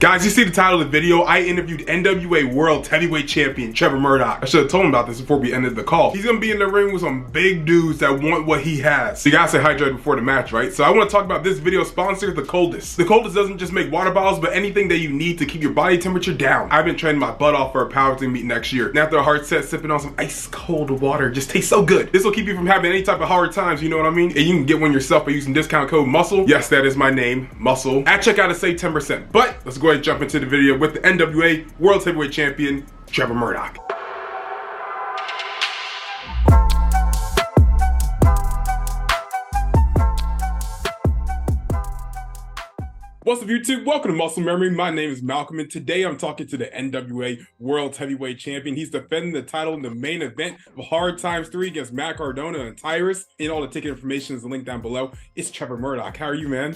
Guys, you see the title of the video. I interviewed NWA World Heavyweight Champion Trevor Murdoch. I should have told him about this before we ended the call. He's gonna be in the ring with some big dudes that want what he has. So you gotta stay hydrated before the match, right? So I want to talk about this video sponsor, the Coldest. The Coldest doesn't just make water bottles, but anything that you need to keep your body temperature down. I've been training my butt off for a powerlifting meet next year. And after a hard set, sipping on some ice cold water just tastes so good. This will keep you from having any type of hard times, you know what I mean? And you can get one yourself by using discount code MUSCLE. Yes, that is my name, MUSCLE. At checkout to save 10%. But let's go ahead and jump into the video with the NWA World Heavyweight Champion, Trevor Murdoch. What's up, YouTube? Welcome to Muscle Memory. My name is Malcolm, and today I'm talking to the NWA World Heavyweight Champion. He's defending the title in the main event of Hard Times 3 against Matt Cardona Tyrus. And all the ticket information is linked down below. It's Trevor Murdoch. How are you, man?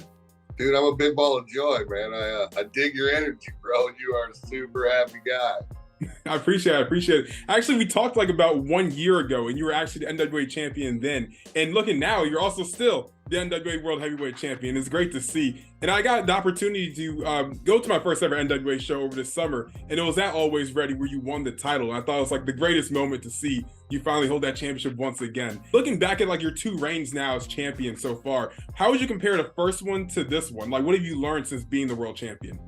Dude, I'm a big ball of joy, man. I dig your energy, bro. You are a super happy guy. I appreciate it. Actually, we talked like about 1 year ago, and you were actually the NWA champion then. And looking now, you're also still the NWA World Heavyweight Champion. It's great to see. And I got the opportunity to go to my first ever NWA show over the summer, and it was at Always Ready where you won the title. And I thought it was like the greatest moment to see you finally hold that championship once again. Looking back at like your two reigns now as champion so far, how would you compare the first one to this one? Like, what have you learned since being the world champion?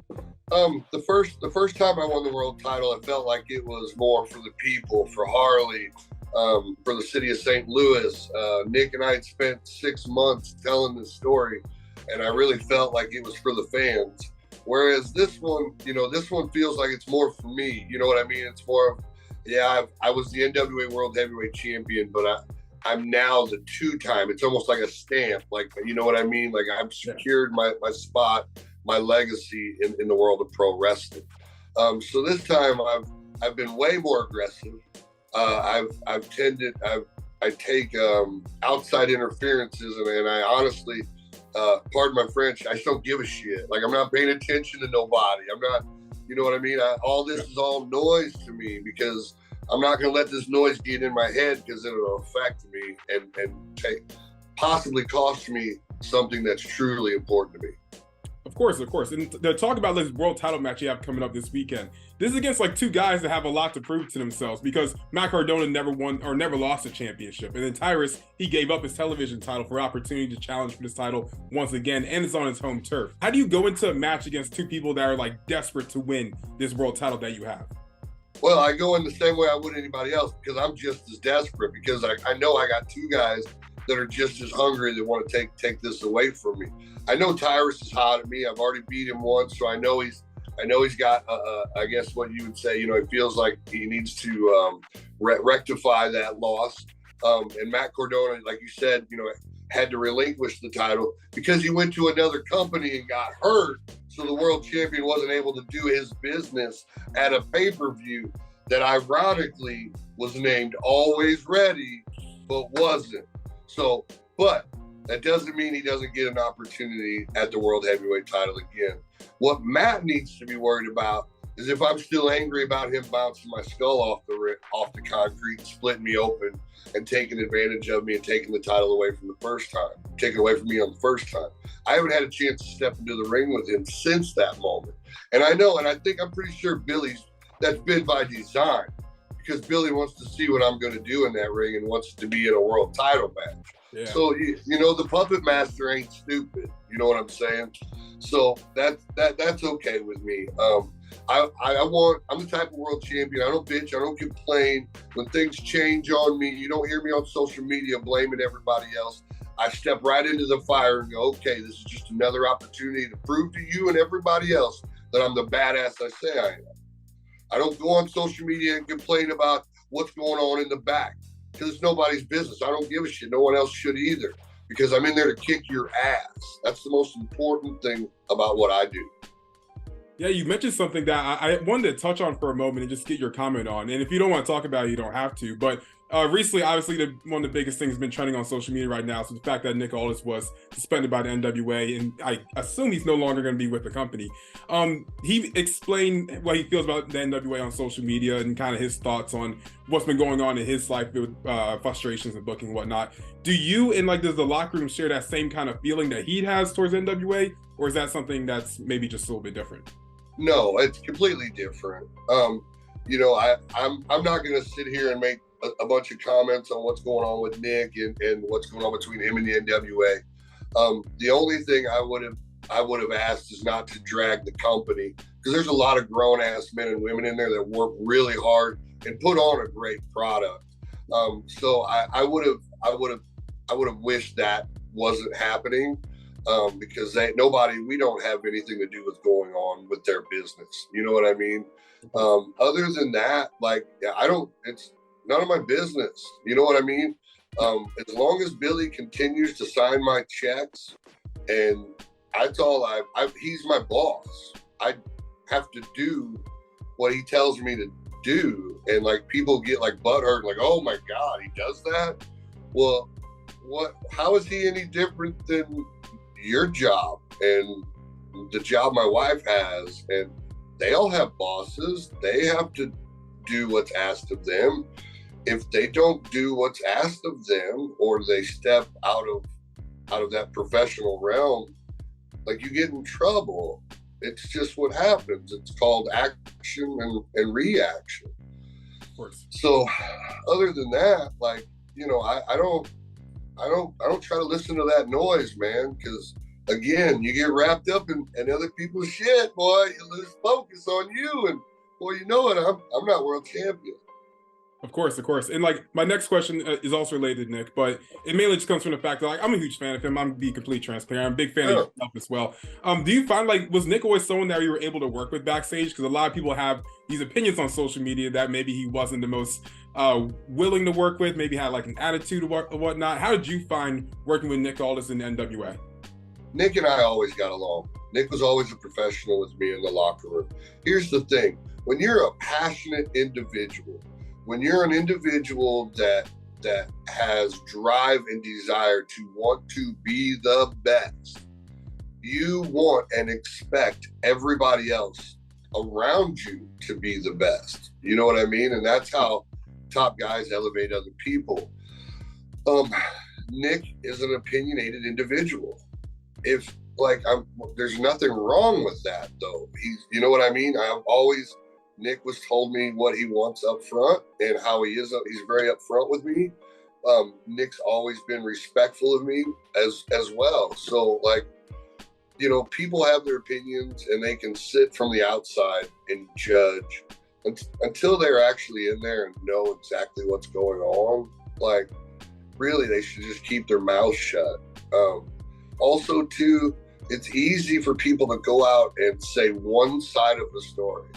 The first time I won the world title, I felt like it was more for the people, for Harley, for the city of St. Louis. Nick and I had spent 6 months telling this story, and I really felt like it was for the fans. Whereas this one, this one feels like it's more for me. You know what I mean? It's more of, yeah, I was the NWA World Heavyweight Champion, but I'm now the two-time. It's almost like a stamp. Like, you know what I mean? Like, I've secured my spot, my legacy in the world of pro wrestling. So this time I've been way more aggressive. I take outside interferences, and I honestly, pardon my French, I just don't give a shit. Like, I'm not paying attention to nobody. I'm not, you know what I mean? All this is all noise to me, because I'm not going to let this noise get in my head, because it'll affect me and possibly cost me something that's truly important to me. Of course. And to talk about this world title match you have coming up this weekend, this is against like two guys that have a lot to prove to themselves, because Matt Cardona never won or never lost a championship. And then Tyrus, he gave up his television title for opportunity to challenge for this title once again, and it's on his home turf. How do you go into a match against two people that are like desperate to win this world title that you have? Well, I go in the same way I would anybody else, because I'm just as desperate, because I know I got two guys that are just as hungry that want to take this away from me. I know Tyrus is hot at me. I've already beat him once, so I know he's got I guess what you would say, he feels like he needs to rectify that loss. And Matt Cardona, like you said, had to relinquish the title because he went to another company and got hurt. So the world champion wasn't able to do his business at a pay-per-view that ironically was named Always Ready, but wasn't. So, but that doesn't mean he doesn't get an opportunity at the world heavyweight title again. What Matt needs to be worried about is if I'm still angry about him bouncing my skull off the concrete, splitting me open, and taking advantage of me and taking the title away from the first time, taking away from me on the first time. I haven't had a chance to step into the ring with him since that moment. And I know, and I'm pretty sure that's been by design, because Billy wants to see what I'm going to do in that ring and wants to be in a world title match. Yeah. So, the puppet master ain't stupid. You know what I'm saying? So that's okay with me. I'm the type of world champion. I don't bitch. I don't complain. When things change on me, you don't hear me on social media blaming everybody else. I step right into the fire and go, okay, this is just another opportunity to prove to you and everybody else that I'm the badass I say I am. I don't go on social media and complain about what's going on in the back, because it's nobody's business. I don't give a shit. No one else should either, because I'm in there to kick your ass. That's the most important thing about what I do. Yeah, you mentioned something that I wanted to touch on for a moment and just get your comment on. And if you don't want to talk about it, you don't have to. But recently, obviously, one of the biggest things that's been trending on social media right now is the fact that Nick Aldis was suspended by the NWA, and I assume he's no longer going to be with the company. He explained what he feels about the NWA on social media and kind of his thoughts on what's been going on in his life with frustrations and booking and whatnot. Do you and does the locker room share that same kind of feeling that he has towards NWA, or is that something that's maybe just a little bit different? No, it's completely different. You know, I'm not going to sit here and make a bunch of comments on what's going on with Nick and what's going on between him and the NWA. The only thing I would have asked is not to drag the company, because there's a lot of grown ass men and women in there that work really hard and put on a great product. So I would have wished that wasn't happening, because we don't have anything to do with going on with their business. You know what I mean? Other than that, like, it's none of my business. You know what I mean? As long as Billy continues to sign my checks, and that's all he's my boss. I have to do what he tells me to do. And like, people get like butthurt, like, oh my God, he does that? Well, how is he any different than your job and the job my wife has? And they all have bosses. They have to do what's asked of them. If they don't do what's asked of them, or they step out of that professional realm, like, you get in trouble. It's just what happens. It's called action and reaction. Of course. So other than that, like, you know, I don't try to listen to that noise, man, because again, you get wrapped up in other people's shit, boy, you lose focus on you, and boy, you know it, I'm not world champion. Of course. And like, my next question is also related, Nick, but it mainly just comes from the fact that, like, I'm a huge fan of him. I'm being completely transparent. I'm a big fan of yourself as well. Do you find, like, was Nick always someone that you were able to work with backstage? Because a lot of people have these opinions on social media that maybe he wasn't the most willing to work with, maybe had like an attitude or whatnot. How did you find working with Nick Aldis in NWA? Nick and I always got along. Nick was always a professional with me in the locker room. Here's the thing. When you're a passionate individual, when you're an individual that has drive and desire to want to be the best, you want and expect everybody else around you to be the best. You know what I mean? And that's how top guys elevate other people. Nick is an opinionated individual. There's nothing wrong with that, though. You know what I mean? Nick was told me what he wants up front and how he is. He's very upfront with me. Nick's always been respectful of me as well. So, like, you know, people have their opinions and they can sit from the outside and judge until they're actually in there and know exactly what's going on. Like, really, they should just keep their mouth shut. Also, too, it's easy for people to go out and say one side of the story.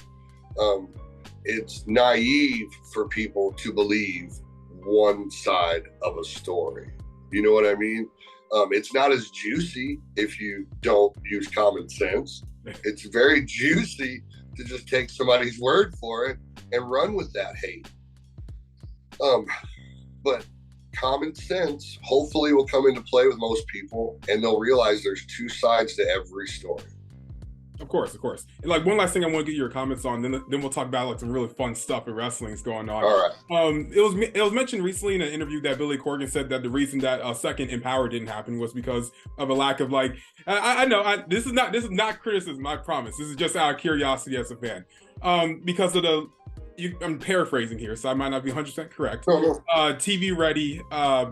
It's naive for people to believe one side of a story. You know what I mean? It's not as juicy if you don't use common sense. It's very juicy to just take somebody's word for it and run with that hate. But common sense hopefully will come into play with most people, and they'll realize there's two sides to every story. Of course. And like, one last thing I want to get your comments on, then we'll talk about like some really fun stuff in wrestling is going on. All right. It was mentioned recently in an interview that Billy Corgan said that the reason that second Empowerrr didn't happen was because of a lack of, like, I know this is not criticism, I promise. This is just out of curiosity as a fan. Because of I'm paraphrasing here, so I might not be 100% correct. TV ready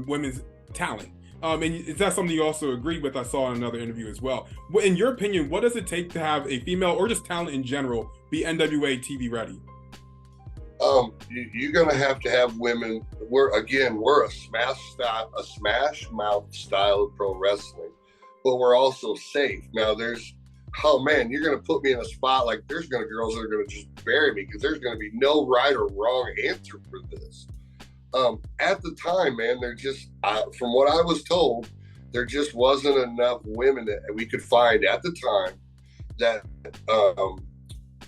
women's talent. And is that something you also agree with? I saw in another interview as well. In your opinion, what does it take to have a female or just talent in general be NWA TV ready? You're gonna have to have women. We're a smash mouth style of pro wrestling, but we're also safe. Now you're gonna put me in a spot like there's gonna girls that are gonna just bury me because there's gonna be no right or wrong answer for this. At the time, man, from what I was told, there just wasn't enough women that we could find at the time that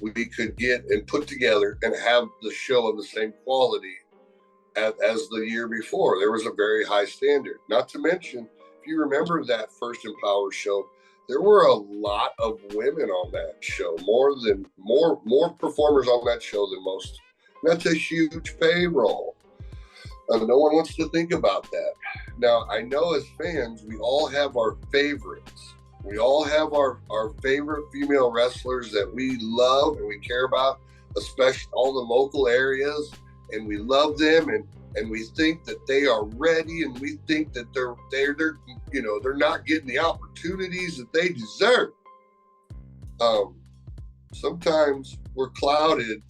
we could get and put together and have the show of the same quality as the year before. There was a very high standard. Not to mention, if you remember that first Empowerrr show, there were a lot of women on that show, more performers on that show than most. That's a huge payroll. No one wants to think about that. Now, I know as fans, we all have our favorites, We all have our favorite female wrestlers that we love and we care about, especially all the local areas, and we love them and we think that they are ready, and we think that they're not getting the opportunities that they deserve. Sometimes we're clouded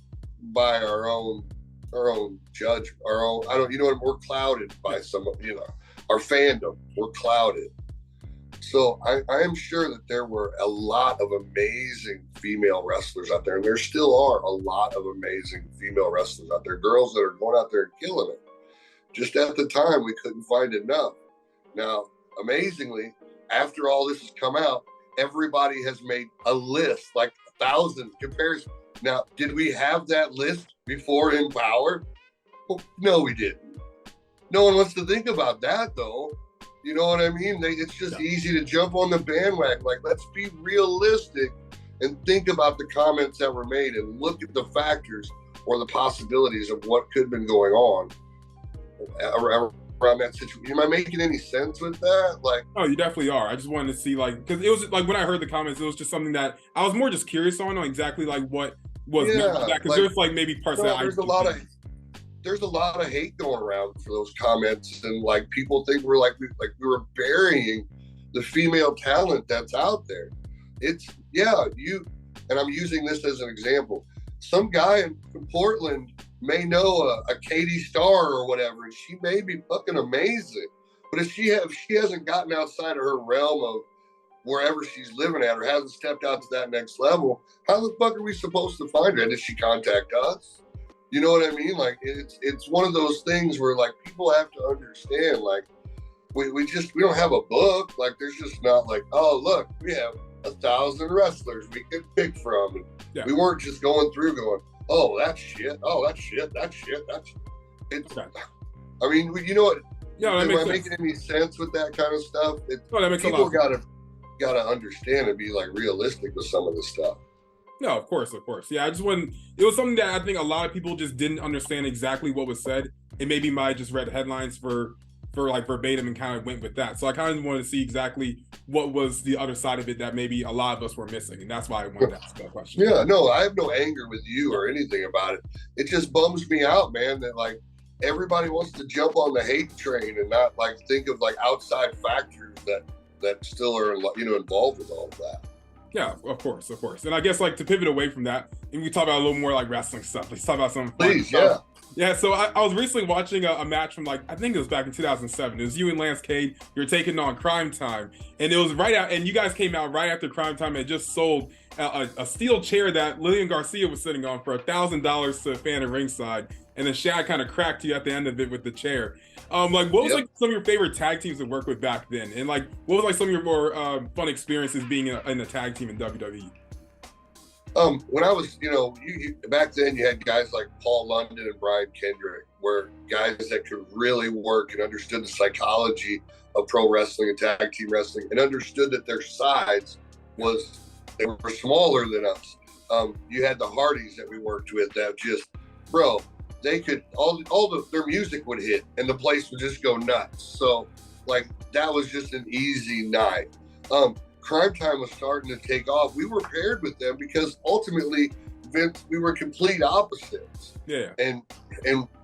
by our own judge, we're clouded by our fandom. We're clouded. So I am sure that there were a lot of amazing female wrestlers out there, and there still are a lot of amazing female wrestlers out there, girls that are going out there and killing it. Just at the time, we couldn't find enough. Now, amazingly, after all this has come out, everybody has made a list, like 1,000 comparison. Now, did we have that list before Empowerrr? Well, no, we didn't. No one wants to think about that, though. You know what I mean? It's just easy to jump on the bandwagon. Like, let's be realistic and think about the comments that were made and look at the factors or the possibilities of what could have been going on around that situation. Am I making any sense with that? Like, oh, you definitely are. I just wanted to see, like, because it was like when I heard the comments, it was just something that I was more just curious on exactly like what was that, because there's like maybe parts that there's a lot of hate going around for those comments, and like people think we were burying the female talent that's out there. And I'm using this as an example. Some guy in Portland may know a Katie Starr or whatever, and she may be fucking amazing. But if she hasn't gotten outside of her realm of wherever she's living at, or hasn't stepped out to that next level, how the fuck are we supposed to find her? Did she contact us? You know what I mean? Like, it's one of those things where like people have to understand, like we don't have a book. Like, there's just not like, oh look, we have 1,000 wrestlers we could pick from. And we weren't just going through going, oh, that's shit. Oh, that's shit. That's shit. It's. I mean, you know what? Yeah, am I making any sense with that kind of stuff? That makes people gotta understand and be like realistic with some of this stuff. No, of course. Yeah, it was something that I think a lot of people just didn't understand exactly what was said, and maybe might just read headlines for like verbatim and kind of went with that. So I kind of wanted to see exactly what was the other side of it that maybe a lot of us were missing, and that's why I wanted to ask that question. Yeah, no, I have no anger with you or anything about it. It just bums me out, man, that like everybody wants to jump on the hate train and not like think of like outside factors that still are involved with all of that. Yeah, of course. And I guess like to pivot away from that, and we talk about a little more like wrestling stuff. Let's talk about some fun stuff. Yeah, so I was recently watching a match from like, I think it was back in 2007. It was you and Lance Cade. You were taking on Cryme Tyme. And it was right out, and you guys came out right after Cryme Tyme had just sold a steel chair that Lillian Garcia was sitting on for $1,000 to a fan at ringside. And then Shad kind of cracked you at the end of it with the chair. Like, what was like some of your favorite tag teams to work with back then? And like, what was like some of your more fun experiences being in a tag team in WWE? When I was, back then you had guys like Paul London and Brian Kendrick, were guys that could really work and understood the psychology of pro wrestling and tag team wrestling, and understood that their size they were smaller than us. You had the Hardys that we worked with that just, bro, they could their music would hit and the place would just go nuts. So like that was just an easy night. Cryme Tyme was starting to take off. We were paired with them because ultimately, Vince, we were complete opposites. Yeah. And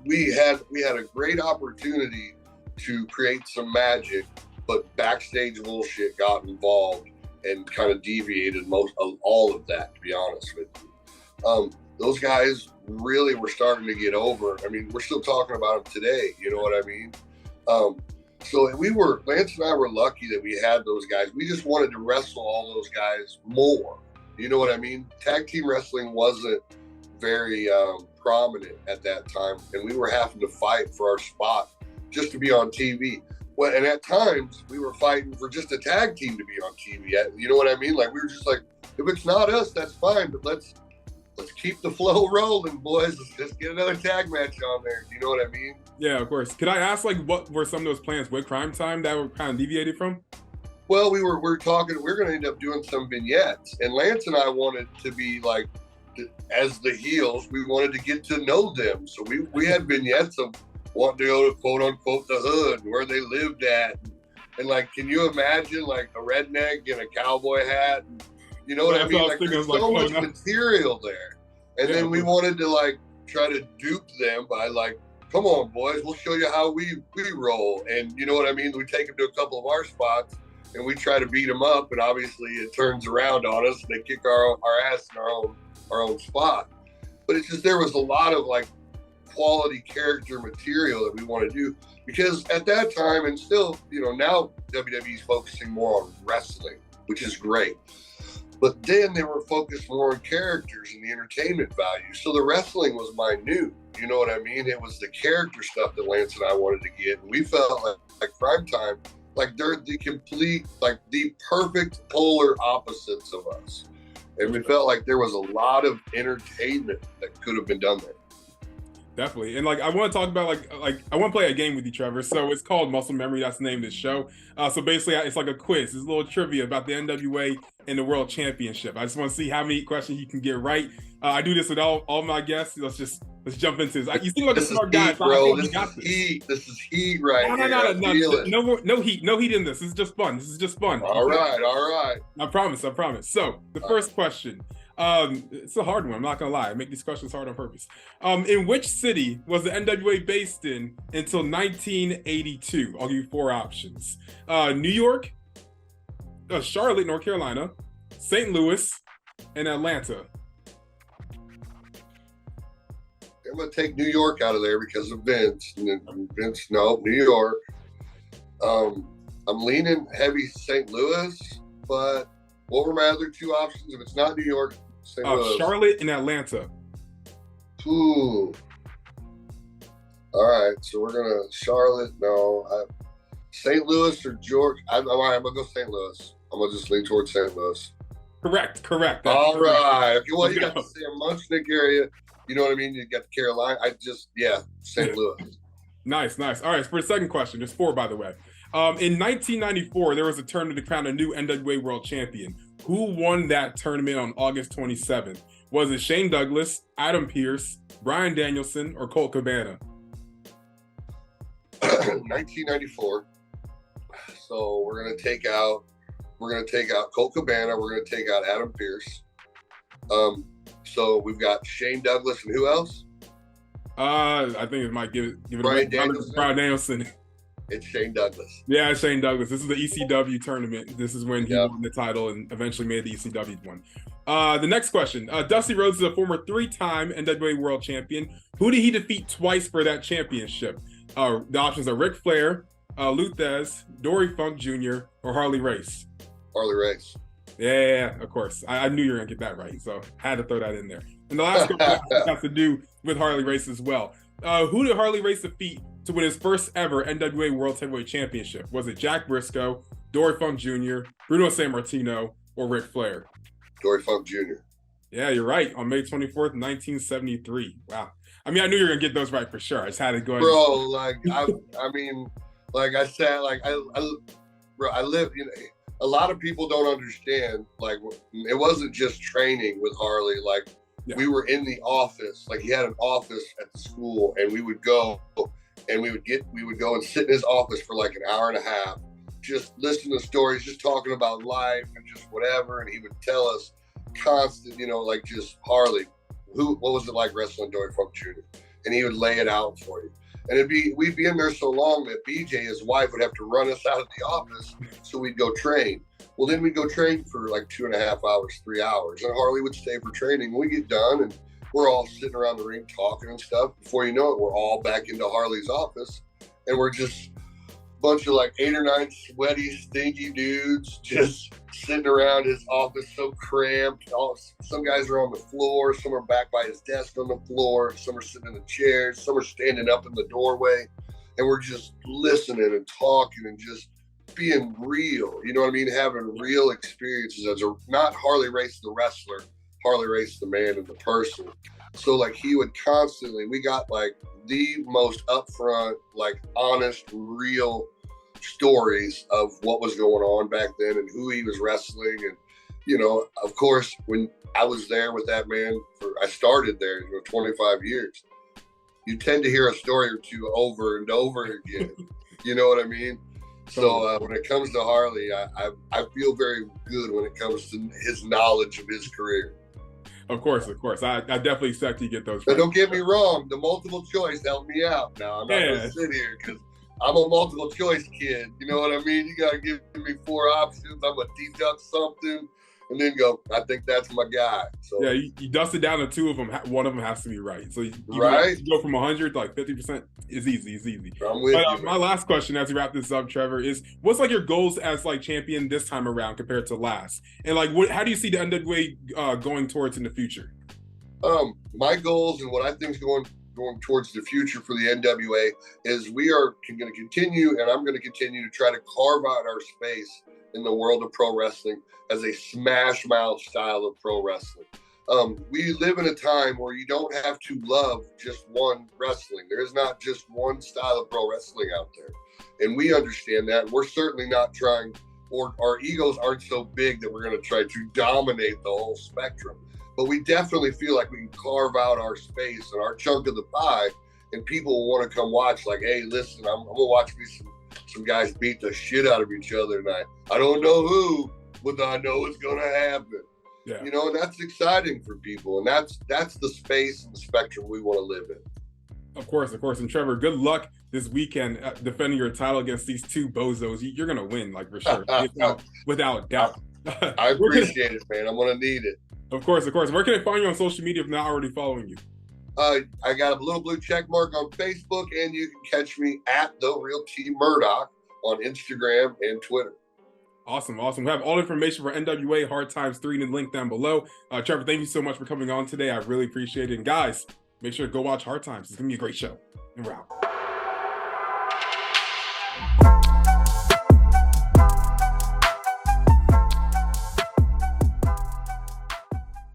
we had a great opportunity to create some magic, but backstage bullshit got involved and kind of deviated all of that, to be honest with you. Those guys really were starting to get over. I mean, we're still talking about them today. You know what I mean? So Lance and I were lucky that we had those guys. We just wanted to wrestle all those guys more. You know what I mean? Tag team wrestling wasn't very prominent at that time, and we were having to fight for our spot just to be on TV. Well, and at times we were fighting for just a tag team to be on TV. You know what I mean? Like, we were just like, if it's not us, that's fine, but let's keep the flow rolling, boys. Let's just get another tag match on there. You know what I mean? Yeah, of course. Could I ask, like, what were some of those plans with Cryme Tyme that were kind of deviated from? Well, we were talking, we're going to end up doing some vignettes, and Lance and I wanted to be like, as the heels, we wanted to get to know them. So we had vignettes of wanting to go to quote unquote the hood, where they lived at, And like, can you imagine like a redneck in a cowboy hat? And, you know what I mean? Like, there's so much material there. And then we wanted to like try to dupe them by like, come on, boys, we'll show you how we roll. And you know what I mean? We take them to a couple of our spots and we try to beat them up. And obviously it turns around on us. And they kick our ass in our own spot. But it's just, there was a lot of like quality character material that we want to do. Because at that time, and still, you know, now WWE's focusing more on wrestling, which is great. But then they were focused more on characters and the entertainment value. So the wrestling was minute. You know what I mean? It was the character stuff that Lance and I wanted to get. And we felt like Cryme Tyme, like they're the complete, like the perfect polar opposites of us. And we felt like there was a lot of entertainment that could have been done there. Definitely. And like, I want to talk about like I want to play a game with you, Trevor. So it's called Muscle Memory. That's the name of this show. So basically it's like a quiz. It's a little trivia about the NWA and the World Championship. I just want to see how many questions you can get right. I do this with all my guests. Let's jump into this. You seem like a smart guy. Bro, this is heat right here. No heat in this. This is just fun. All right. I promise. So the first question. It's a hard one. I'm not gonna lie. I make these questions hard on purpose. In which city was the NWA based in until 1982? I'll give you 4 options. New York, Charlotte, North Carolina, St. Louis, and Atlanta. I'm gonna take New York out of there because of Vince. No, New York. I'm leaning heavy St. Louis, but what were my other 2 options? If it's not New York, St. Louis. Charlotte and Atlanta. Ooh. All right, so we're gonna Charlotte. No, St. Louis or Georgia. I'm gonna go St. Louis. I'm gonna just lean towards St. Louis. Correct. All right. If you want, you got the Sam Munchnick area. You know what I mean? You got the Carolina. St. Louis. Nice. All right, for the second question, there's 4, by the way. In 1994, there was a tournament to crown a new NWA World Champion. Who won that tournament on August 27th? Was it Shane Douglas, Adam Pearce, Bryan Danielson, or Colt Cabana? 1994. So we're gonna take out Colt Cabana. We're gonna take out Adam Pearce. So we've got Shane Douglas and who else? I think it might give it Bryan Danielson. Bryan Danielson. It's Shane Douglas. Yeah, Shane Douglas. This is the ECW tournament. This is when he won the title and eventually made the ECW one. The next question. Dusty Rhodes is a former 3-time NWA World Champion. Who did he defeat twice for that championship? The options are Ric Flair, Luthez, Dory Funk Jr., or Harley Race. Harley Race. Yeah, of course. I knew you were going to get that right, so had to throw that in there. And the last question has to do with Harley Race as well. Who did Harley Race defeat to win his first ever NWA World Heavyweight Championship? Was it Jack Briscoe, Dory Funk Jr., Bruno Sammartino, or Ric Flair? Dory Funk Jr. Yeah, you're right. On May 24th, 1973. Wow. I mean, I knew you were going to get those right for sure. I just had to go ahead. Bro, like, I mean, like I said, like, I live, you know, a lot of people don't understand, like, it wasn't just training with Harley. Like, we were in the office. Like, he had an office at the school, and we would go and we would go and sit in his office for like an hour and a half, just listening to stories, just talking about life and just whatever. And he would tell us constant, you know, like just Harley, what was it like wrestling Dory Funk Jr.? And he would lay it out for you. And we'd be in there so long that BJ, his wife, would have to run us out of the office so we'd go train. Well, then we'd go train for like 2.5 hours, 3 hours. And Harley would stay for training. We get done and we're all sitting around the ring talking and stuff. Before you know it, we're all back into Harley's office. And we're just a bunch of like 8 or 9 sweaty, stinky dudes just sitting around his office so cramped. Some guys are on the floor. Some are back by his desk on the floor. Some are sitting in the chairs. Some are standing up in the doorway. And we're just listening and talking and just being real. You know what I mean? Having real experiences as not Harley Race the wrestler, Harley Race the man and the person. So like he would constantly, we got like the most upfront, like honest, real stories of what was going on back then and who he was wrestling. And, you know, of course, when I was there with that man, I started there, 25 years, you tend to hear a story or two over and over again. You know what I mean? So when it comes to Harley, I feel very good when it comes to his knowledge of his career. Of course. I definitely expect you to get those. But don't get me wrong, the multiple choice helped me out. Now, I'm not going to sit here because I'm a multiple choice kid. You know what I mean? You got to give me 4 options. I'm going to deduct something and then go, I think that's my guy. So yeah, you dusted down to 2 of them. One of them has to be right. So you go from 100 to like 50% is easy. It's easy. I'm with you. My last question as we wrap this up, Trevor, is what's like your goals as like champion this time around compared to last? And like, how do you see the NWA going towards in the future? My goals and what I think is going towards the future for the NWA is we are going to continue, and I'm going to continue to try to carve out our space in the world of pro wrestling as a smash mouth style of pro wrestling. We live in a time where you don't have to love just one wrestling. There is not just one style of pro wrestling out there. And we understand that. We're certainly not trying, or our egos aren't so big that we're going to try to dominate the whole spectrum. But we definitely feel like we can carve out our space and our chunk of the pie, and people will want to come watch like, hey, listen, I'm going to watch me some guys beat the shit out of each other tonight. I don't know who, but I know it's going to happen. Yeah. You know, and that's exciting for people. And that's the space and the spectrum we want to live in. Of course. And Trevor, good luck this weekend defending your title against these 2 bozos. You're going to win, like, for sure. without doubt. I appreciate it, man. I'm going to need it. Of course. Where can I find you on social media if not already following you? I got a little blue check mark on Facebook, and you can catch me at The Real T Murdoch on Instagram and Twitter. Awesome. We have all the information for NWA Hard Times 3 in the link down below. Trevor, thank you so much for coming on today. I really appreciate it. And guys, make sure to go watch Hard Times. It's going to be a great show. And we're out.